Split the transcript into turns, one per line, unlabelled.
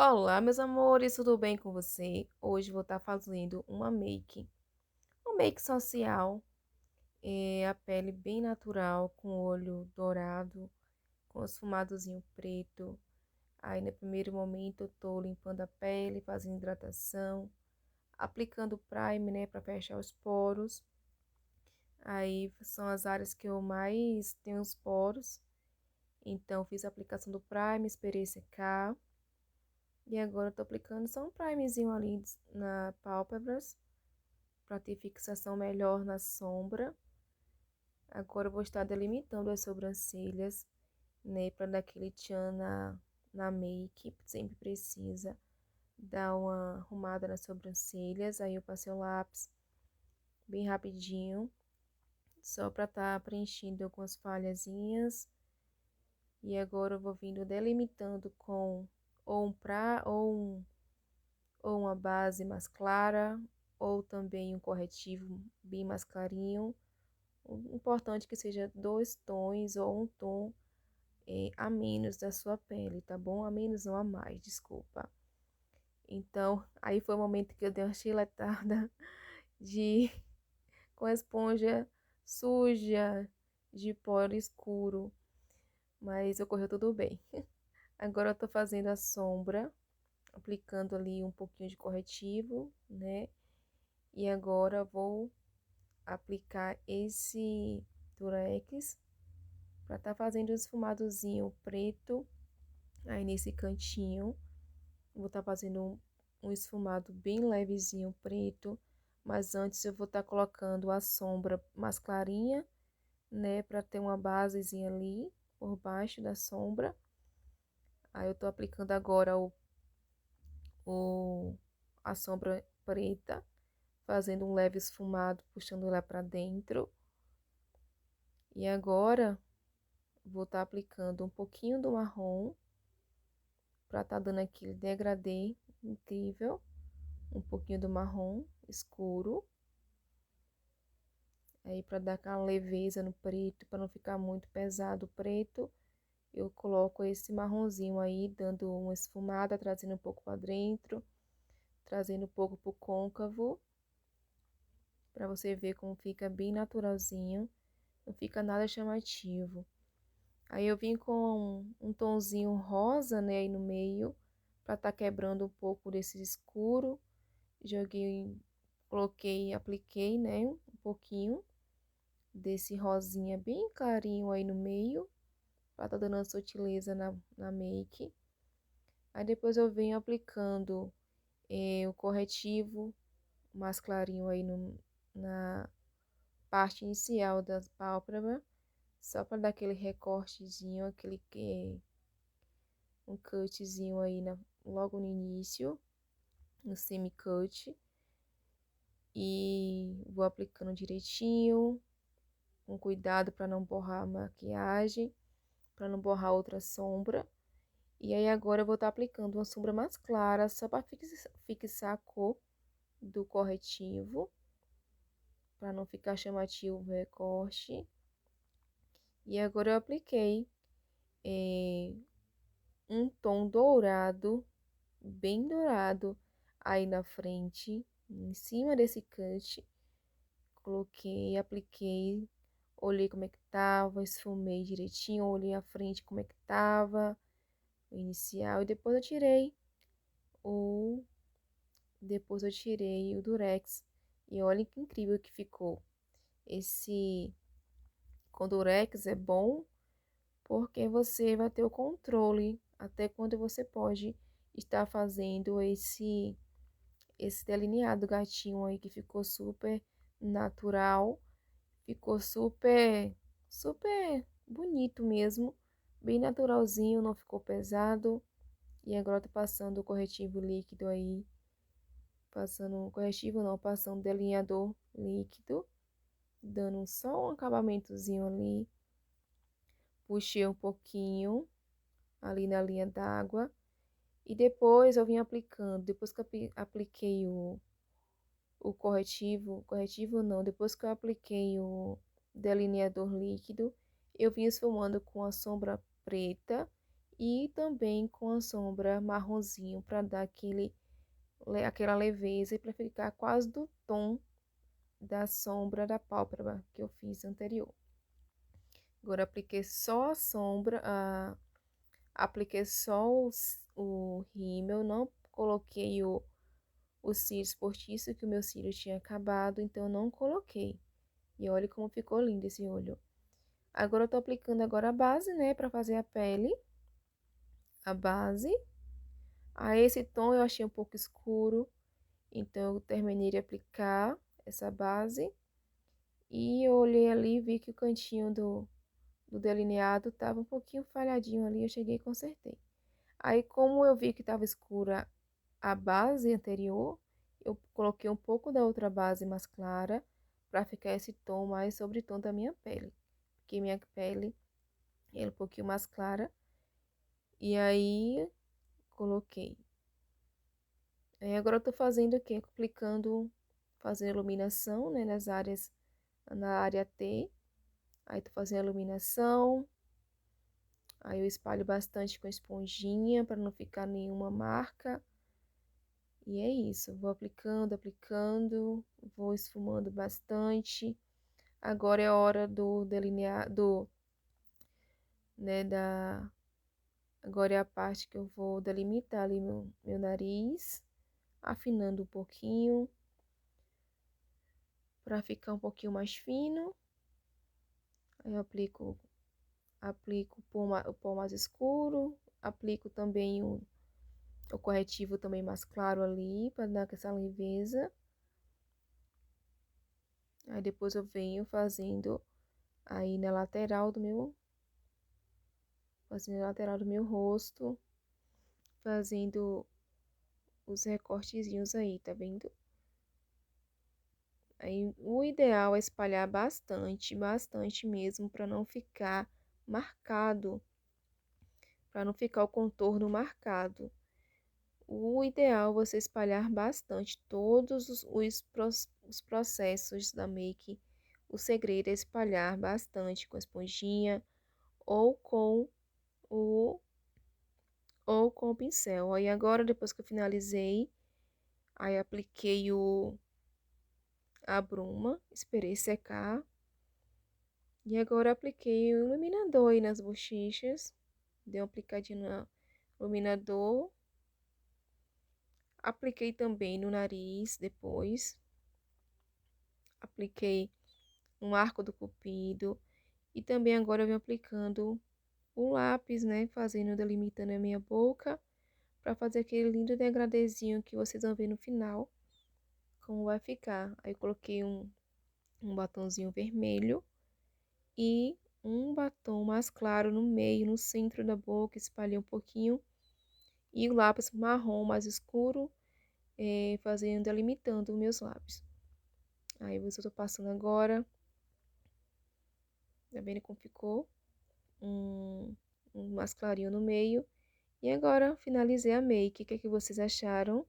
Olá, meus amores, tudo bem com você? Hoje vou estar fazendo uma make social, a pele bem natural, com olho dourado, com esfumadozinho preto. Aí, no primeiro momento, eu tô limpando a pele, fazendo hidratação, aplicando primer, né, para fechar os poros. Aí, são as áreas que eu mais tenho os poros. Então, fiz a aplicação do primer, esperei secar. E agora eu tô aplicando só um primezinho ali na pálpebras, para ter fixação melhor na sombra. Agora eu vou estar delimitando as sobrancelhas, né, para dar aquele tchan na make, sempre precisa dar uma arrumada nas sobrancelhas. Aí eu passei o lápis bem rapidinho, só para estar preenchendo algumas falhazinhas. E agora eu vou vindo delimitando com ou um pra ou uma base mais clara, ou também um corretivo bem mais clarinho. O importante é que seja 2 tons ou um tom a menos da sua pele, tá bom? A menos ou a mais, desculpa. Então, aí foi o momento que eu dei uma chiletada de com a esponja suja, de pó escuro, mas ocorreu tudo bem. Agora eu tô fazendo a sombra, aplicando ali um pouquinho de corretivo, né? E agora vou aplicar esse durex para tá fazendo um esfumadozinho preto aí nesse cantinho. Vou estar fazendo um esfumado bem levezinho preto, mas antes eu vou estar colocando a sombra mais clarinha, né, para ter uma basezinha ali por baixo da sombra. Aí eu tô aplicando agora o a sombra preta, fazendo um leve esfumado, puxando ela para dentro. E agora vou estar aplicando um pouquinho do marrom para tá dando aquele degradê incrível. Um pouquinho do marrom escuro. Aí para dar aquela leveza no preto, para não ficar muito pesado o preto, eu coloco esse marronzinho aí, dando uma esfumada, trazendo um pouco para dentro, trazendo um pouco pro côncavo, para você ver como fica bem naturalzinho, não fica nada chamativo. Aí eu vim com um tonzinho rosa, né, aí no meio, para tá quebrando um pouco desse escuro. Joguei, coloquei, apliquei, né, um pouquinho desse rosinha bem clarinho aí no meio, para tá dando uma sutileza na make. Aí depois eu venho aplicando o corretivo mais clarinho aí na parte inicial das pálpebras, só para dar aquele recortezinho, um cutzinho aí logo no início, no semi-cut. E vou aplicando direitinho, com cuidado para não borrar a maquiagem, para não borrar outra sombra. E aí agora eu vou estar aplicando uma sombra mais clara, só para fixar a cor do corretivo, para não ficar chamativo o recorte. E agora eu apliquei um tom dourado, bem dourado, aí na frente, em cima desse cut. Coloquei, apliquei, olhei como é que tava, esfumei direitinho, olhei a frente como é que tava, o inicial, e o depois eu tirei o durex. E olha que incrível que ficou. Esse com durex é bom porque você vai ter o controle até quando você pode estar fazendo esse delineado gatinho aí que ficou super natural. Ficou super bonito mesmo. Bem naturalzinho, não ficou pesado. E agora eu tô passando o corretivo líquido aí. Passando corretivo não, passando delineador líquido. Dando só um acabamentozinho ali. Puxei um pouquinho ali na linha d'água. E depois eu vim aplicando. Depois que eu apliquei o corretivo não, depois que eu apliquei o delineador líquido, eu vim esfumando com a sombra preta e também com a sombra marronzinho para dar aquela leveza e para ficar quase do tom da sombra da pálpebra que eu fiz anterior. Agora apliquei só a sombra, apliquei só o rímel, não coloquei os cílios postiços, que o meu cílio tinha acabado, então eu não coloquei. E olha como ficou lindo esse olho. Agora eu tô aplicando agora a base, né, para fazer a pele. A base. Aí esse tom eu achei um pouco escuro, então eu terminei de aplicar essa base. E eu olhei ali e vi que o cantinho do delineado tava um pouquinho falhadinho ali, eu cheguei e consertei. Aí como eu vi que tava escura a base anterior, eu coloquei um pouco da outra base mais clara para ficar esse tom mais sobre o tom da minha pele. Porque minha pele é um pouquinho mais clara. E aí coloquei. Aí agora eu tô fazendo o quê? Aplicando, fazendo iluminação, né, na área T. Aí tô fazendo a iluminação. Aí eu espalho bastante com esponjinha para não ficar nenhuma marca. E é isso, vou aplicando, aplicando, vou esfumando bastante. Agora é a hora do delineado, né, agora é a parte que eu vou delimitar ali meu nariz, afinando um pouquinho, para ficar um pouquinho mais fino. Aí eu aplico o pó mais escuro, aplico também o corretivo também mais claro ali, para dar essa leveza. Aí depois eu venho fazendo aí na lateral do meu rosto, fazendo os recortezinhos aí, tá vendo? Aí o ideal é espalhar bastante, bastante mesmo, para não ficar marcado, para não ficar o contorno marcado. O ideal é você espalhar bastante todos os processos da make. O segredo é espalhar bastante com a esponjinha ou o com o pincel. Aí agora, depois que eu finalizei, aí apliquei a bruma, esperei secar. E agora apliquei o iluminador aí nas bochechas. Dei uma aplicadinha no iluminador. Apliquei também no nariz depois. Apliquei um arco do cupido. E também agora eu venho aplicando o lápis, né? Fazendo, delimitando a minha boca. Pra fazer aquele lindo degradezinho que vocês vão ver no final. Como vai ficar. Aí coloquei um batonzinho vermelho. E um batom mais claro no meio, no centro da boca. Espalhei um pouquinho. E o lápis marrom mais escuro. Fazendo, delimitando os meus lábios. Aí eu tô passando agora. Tá vendo como ficou? Um mais clarinho no meio. E agora finalizei a make. O que é que vocês acharam?